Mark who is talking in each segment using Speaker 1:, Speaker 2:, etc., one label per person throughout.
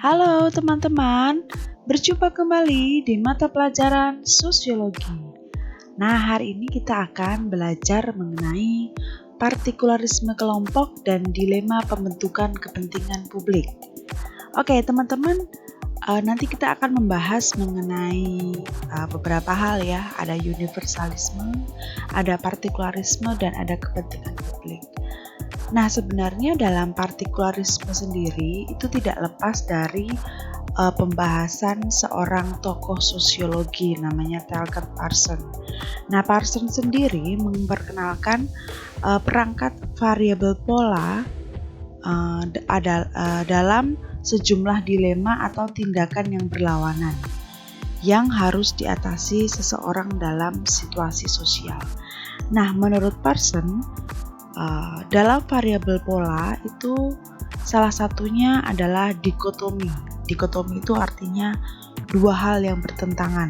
Speaker 1: Halo teman-teman, berjumpa kembali di mata pelajaran sosiologi. Nah, hari ini kita akan belajar mengenai partikularisme kelompok dan dilema pembentukan kepentingan publik. Oke, teman-teman, nanti kita akan membahas mengenai beberapa hal ya. Ada universalisme, ada partikularisme, dan ada kepentingan publik. Nah, sebenarnya dalam partikularisme sendiri itu tidak lepas dari pembahasan seorang tokoh sosiologi namanya Talcott Parsons. Nah, Parsons sendiri memperkenalkan perangkat variabel pola dalam sejumlah dilema atau tindakan yang berlawanan yang harus diatasi seseorang dalam situasi sosial. Nah, menurut Parsons, dalam variabel pola itu salah satunya adalah dikotomi. Dikotomi itu artinya dua hal yang bertentangan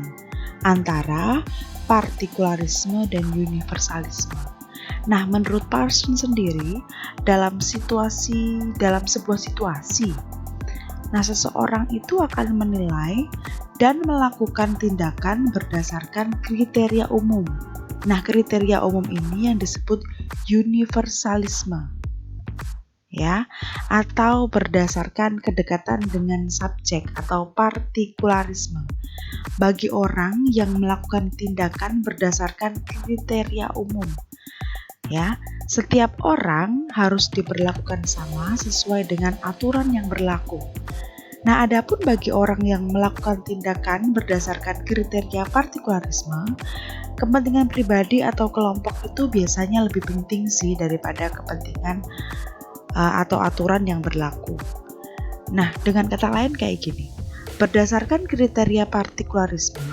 Speaker 1: antara partikularisme dan universalisme. Nah, menurut Parsons sendiri dalam sebuah situasi, nah seseorang itu akan menilai dan melakukan tindakan berdasarkan kriteria umum. Nah, kriteria umum ini yang disebut universalisme, ya, atau berdasarkan kedekatan dengan subjek atau partikularisme. Bagi orang yang melakukan tindakan berdasarkan kriteria umum, ya, setiap orang harus diperlakukan sama sesuai dengan aturan yang berlaku. Nah, adapun bagi orang yang melakukan tindakan berdasarkan kriteria partikularisme, kepentingan pribadi atau kelompok itu biasanya lebih penting sih daripada kepentingan atau aturan yang berlaku. Nah, dengan kata lain kayak gini, berdasarkan kriteria partikularisme,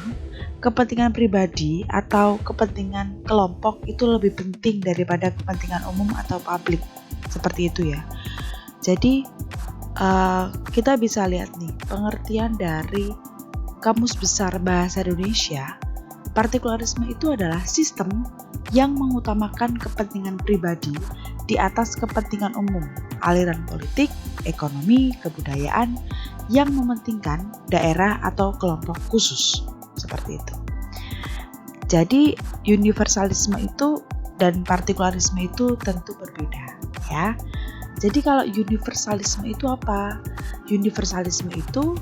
Speaker 1: kepentingan pribadi atau kepentingan kelompok itu lebih penting daripada kepentingan umum atau publik. Seperti itu ya. Jadi, kita bisa lihat nih pengertian dari Kamus Besar Bahasa Indonesia. Partikularisme itu adalah sistem yang mengutamakan kepentingan pribadi di atas kepentingan umum, aliran politik, ekonomi, kebudayaan yang mementingkan daerah atau kelompok khusus. Seperti itu. Jadi universalisme itu dan partikularisme itu tentu berbeda, ya. Jadi kalau universalisme itu apa? Universalisme itu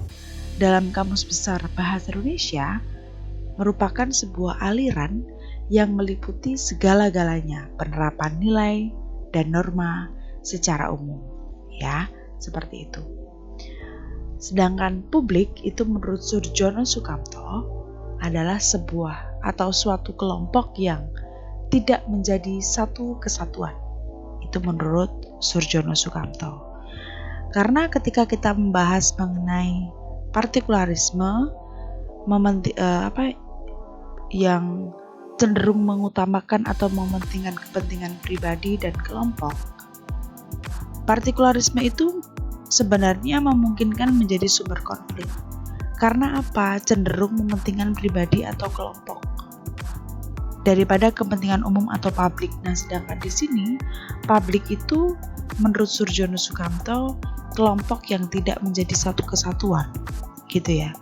Speaker 1: dalam Kamus Besar Bahasa Indonesia merupakan sebuah aliran yang meliputi segala-galanya, penerapan nilai dan norma secara umum, ya, seperti itu. Sedangkan publik itu menurut Surjono Sukamto adalah sebuah atau suatu kelompok yang tidak menjadi satu kesatuan. Itu menurut Surjono Sukamto. Karena ketika kita membahas mengenai partikularisme yang cenderung mengutamakan atau mementingkan kepentingan pribadi dan kelompok, partikularisme itu sebenarnya memungkinkan menjadi sumber konflik. Karena apa? Cenderung mementingkan pribadi atau kelompok daripada kepentingan umum atau publik. Nah, sedangkan di sini publik itu menurut Surjono Sukamto kelompok yang tidak menjadi satu kesatuan, gitu ya.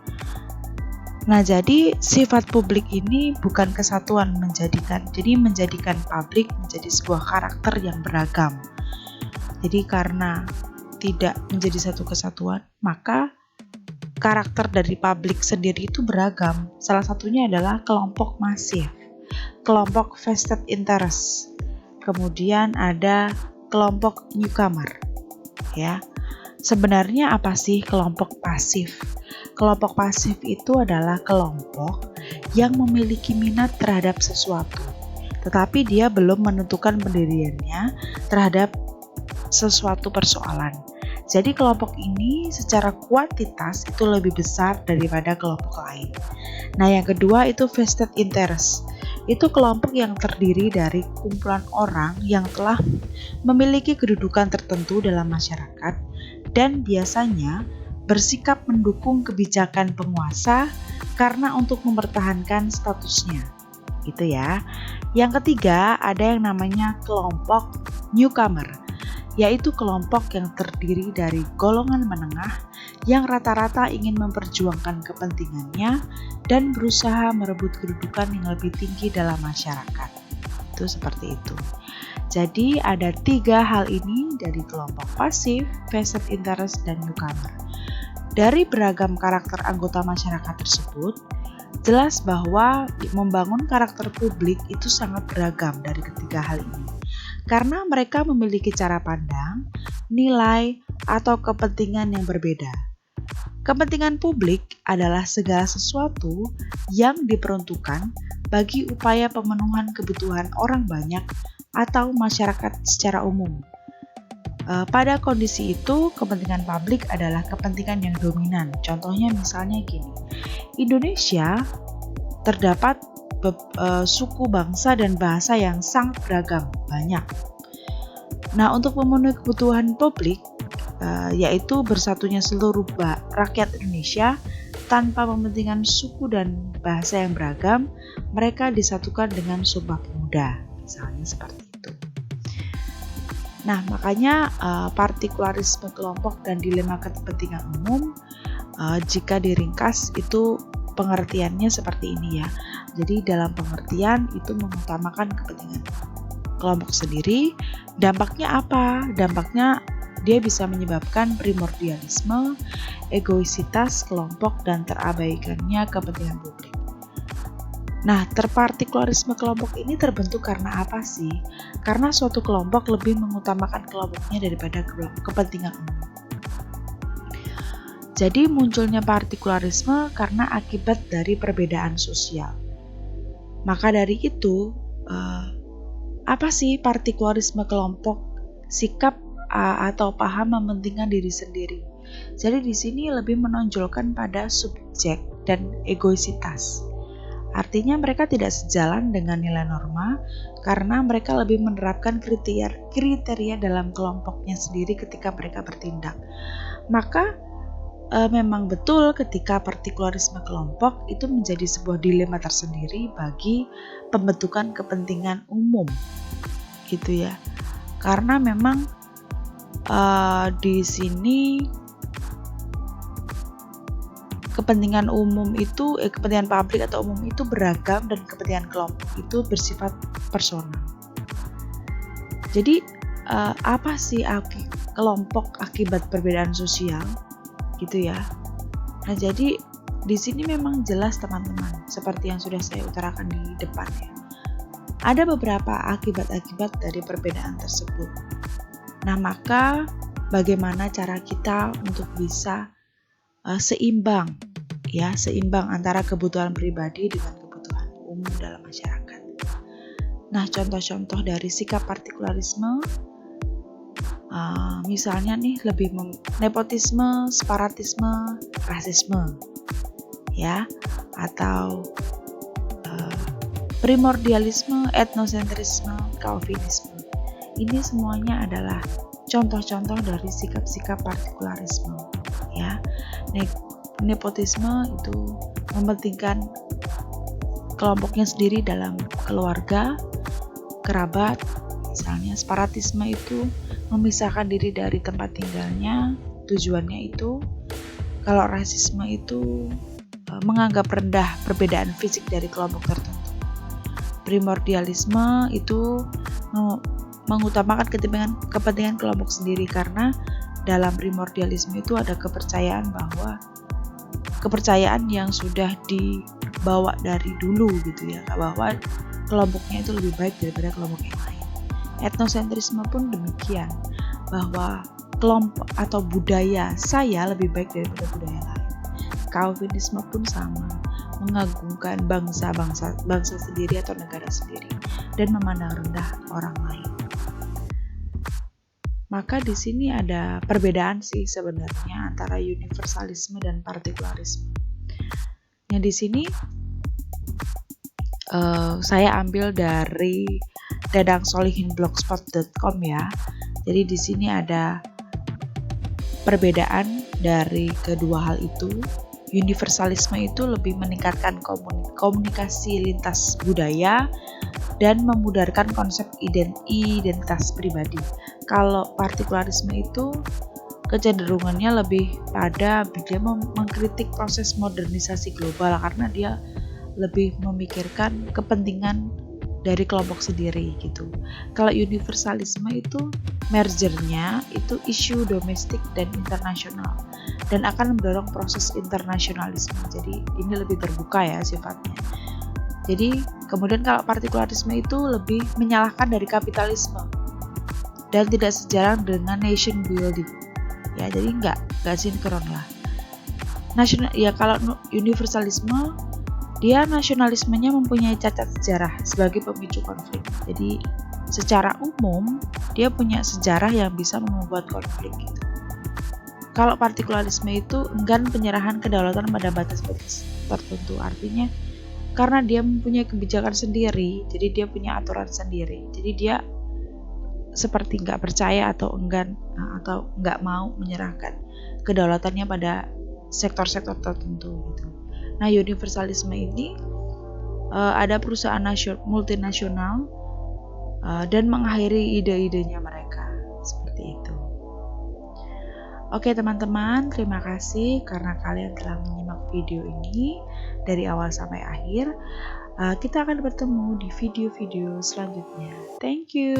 Speaker 1: Nah, jadi sifat publik ini bukan kesatuan menjadikan publik menjadi sebuah karakter yang beragam. Jadi karena tidak menjadi satu kesatuan, maka karakter dari publik sendiri itu beragam. Salah satunya adalah kelompok masif, kelompok vested interest, kemudian ada kelompok newcomer, ya. Sebenarnya apa sih kelompok pasif? Kelompok pasif itu adalah kelompok yang memiliki minat terhadap sesuatu, tetapi dia belum menentukan pendiriannya terhadap sesuatu persoalan. Jadi kelompok ini secara kuantitas itu lebih besar daripada kelompok lain. Nah, yang kedua itu vested interest. Itu kelompok yang terdiri dari kumpulan orang yang telah memiliki kedudukan tertentu dalam masyarakat dan biasanya bersikap mendukung kebijakan penguasa karena untuk mempertahankan statusnya. Gitu ya. Yang ketiga ada yang namanya kelompok newcomer. yaitu kelompok yang terdiri dari golongan menengah yang rata-rata ingin memperjuangkan kepentingannya dan berusaha merebut kedudukan yang lebih tinggi dalam masyarakat. Itu seperti itu. Jadi ada 3 hal ini dari kelompok pasif, vested interest, dan newcomer. Dari beragam karakter anggota masyarakat tersebut, jelas bahwa membangun karakter publik itu sangat beragam dari ketiga hal ini. Karena mereka memiliki cara pandang, nilai, atau kepentingan yang berbeda. Kepentingan publik adalah segala sesuatu yang diperuntukkan bagi upaya pemenuhan kebutuhan orang banyak atau masyarakat secara umum. Pada kondisi itu, kepentingan publik adalah kepentingan yang dominan. Contohnya misalnya gini, Indonesia terdapat suku, bangsa, dan bahasa yang sangat beragam, banyak. Nah, untuk memenuhi kebutuhan publik, yaitu bersatunya seluruh rakyat Indonesia tanpa mementingkan suku dan bahasa yang beragam, mereka disatukan dengan Sumpah Pemuda, misalnya seperti itu. Nah, makanya partikularisme kelompok dan dilema kepentingan umum, jika diringkas itu pengertiannya seperti ini ya. Jadi dalam pengertian itu mengutamakan kepentingan kelompok sendiri. Dampaknya apa? Dampaknya dia bisa menyebabkan primordialisme, egoisitas kelompok, dan terabaikannya kepentingan publik. Nah, terpartikularisme kelompok ini terbentuk karena apa sih? Karena suatu kelompok lebih mengutamakan kelompoknya daripada kepentingan umum. Jadi munculnya partikularisme karena akibat dari perbedaan sosial. Maka dari itu, apa sih partikularisme kelompok? Sikap atau paham mementingkan diri sendiri. Jadi di sini lebih menonjolkan pada subjek dan egoisitas. Artinya mereka tidak sejalan dengan nilai norma karena mereka lebih menerapkan kriteria dalam kelompoknya sendiri ketika mereka bertindak. Maka memang betul ketika partikularisme kelompok itu menjadi sebuah dilema tersendiri bagi pembentukan kepentingan umum, gitu ya. Karena memang di sini kepentingan umum itu, kepentingan publik atau umum itu beragam dan kepentingan kelompok itu bersifat personal. Jadi apa sih kelompok akibat perbedaan sosial? Gitu ya. Nah, jadi di sini memang jelas teman-teman, seperti yang sudah saya utarakan di depan ya. Ada beberapa akibat-akibat dari perbedaan tersebut. Nah, maka bagaimana cara kita untuk bisa seimbang antara kebutuhan pribadi dengan kebutuhan umum dalam masyarakat. Nah, contoh-contoh dari sikap partikularisme misalnya nih lebih nepotisme, separatisme, rasisme, ya, atau primordialisme, etnosentrisme, calvinisme. Ini semuanya adalah contoh-contoh dari sikap-sikap partikularisme, ya. Nepotisme itu mementingkan kelompoknya sendiri dalam keluarga, kerabat. Misalnya separatisme itu memisahkan diri dari tempat tinggalnya, tujuannya itu. Kalau rasisme itu menganggap rendah perbedaan fisik dari kelompok tertentu. Primordialisme itu mengutamakan kepentingan kelompok sendiri, karena dalam primordialisme itu ada kepercayaan yang sudah dibawa dari dulu gitu ya, bahwa kelompoknya itu lebih baik daripada kelompok yang lain. Etnosentrisme pun demikian, bahwa kelompok atau budaya saya lebih baik daripada budaya lain. Calvinisme pun sama, mengagungkan bangsa sendiri atau negara sendiri dan memandang rendah orang lain. Maka di sini ada perbedaan sih sebenarnya antara universalisme dan partikularisme. Yang di sini saya ambil dari dadangsholihin.blogspot.com ya. Jadi di sini ada perbedaan dari kedua hal itu. Universalisme itu lebih meningkatkan komunikasi lintas budaya dan memudarkan konsep identitas pribadi. Kalau partikularisme itu kecenderungannya lebih pada dia mengkritik proses modernisasi global karena dia lebih memikirkan kepentingan dari kelompok sendiri gitu. Kalau universalisme itu mergernya itu isu domestik dan internasional dan akan mendorong proses internasionalisme. Jadi ini lebih terbuka ya sifatnya. Jadi kemudian kalau partikularisme itu lebih menyalahkan dari kapitalisme dan tidak sejalan dengan nation building. Ya, jadi nggak sinkron lah. Nasional ya, kalau universalisme dia nasionalismenya mempunyai cacat sejarah sebagai pemicu konflik. Jadi secara umum dia punya sejarah yang bisa membuat konflik gitu. Kalau partikularisme itu enggan penyerahan kedaulatan pada batas-batas tertentu. Artinya karena dia mempunyai kebijakan sendiri, jadi dia punya aturan sendiri. Jadi dia seperti nggak percaya atau enggan atau nggak mau menyerahkan kedaulatannya pada sektor-sektor tertentu gitu. Nah, universalisme ini ada perusahaan multinasional dan mengakhiri ide-idenya mereka seperti itu. Oke teman-teman, terima kasih karena kalian telah menyimak video ini dari awal sampai akhir. Kita akan bertemu di video-video selanjutnya. Thank you.